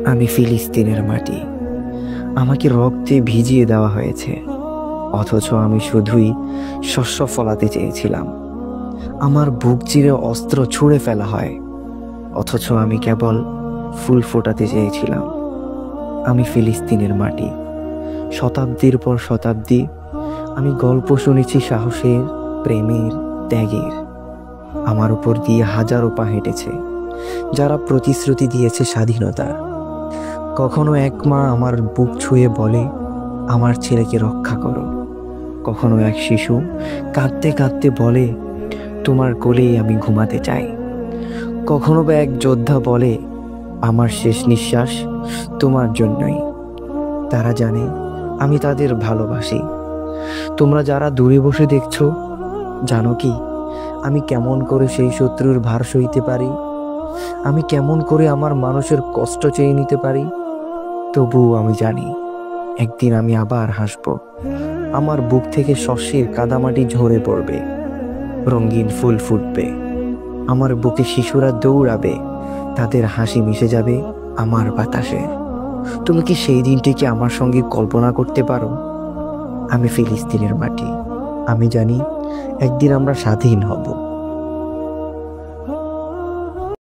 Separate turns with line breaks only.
আমি ফিলিস্তিনের মাটি। আমাকে রক্তে ভিজিয়ে দেওয়া হয়েছে, অথচ আমি শুধুই শস্য ফলাতে চেয়েছিলাম। আমার বুক চিরে অস্ত্র ছুঁড়ে ফেলা হয়, অথচ আমি কেবল ফুল ফোটাতে চেয়েছিলাম। আমি ফিলিস্তিনের মাটি। শতাব্দীর পর শতাব্দী আমি গল্প শুনেছি সাহসের, প্রেমের, ত্যাগের। আমার উপর দিয়ে হাজারো পা হেঁটেছে যারা প্রতিশ্রুতি দিয়েছে স্বাধীনতার। কখনো এক মা আমার বুক ছুঁয়ে বলে, আমার ছেলেকে রক্ষা করো। কখনো এক শিশু কাঁদতে কাঁদতে বলে, তোমার কোলেই আমি ঘুমাতে চাই। কখনো বা এক যোদ্ধা বলে, আমার শেষ নিঃশ্বাস তোমার জন্যই। তারা জানে আমি তাদের ভালোবাসি। তোমরা যারা দূরে বসে দেখছো, জানো কি আমি কেমন করে সেই শত্রুর ভার সইতে পারি? আমি কেমন করে আমার মানুষের কষ্ট চেয়ে নিতে পারি? তবুও আমি জানি একদিন আমি আবার হাসবো। আমার বুক থেকে শস্যের কাদামাটি ঝরে পড়বে, রঙিন ফুল ফুটবে। আমার বুকে শিশুরা দৌড়াবে, তাদের হাসি মিশে যাবে আমার বাতাসে। তুমি কি সেই দিনটিকে আমার সঙ্গে কল্পনা করতে পারো? আমি ফিলিস্তিনের মাটি। আমি জানি একদিন আমরা স্বাধীন হব।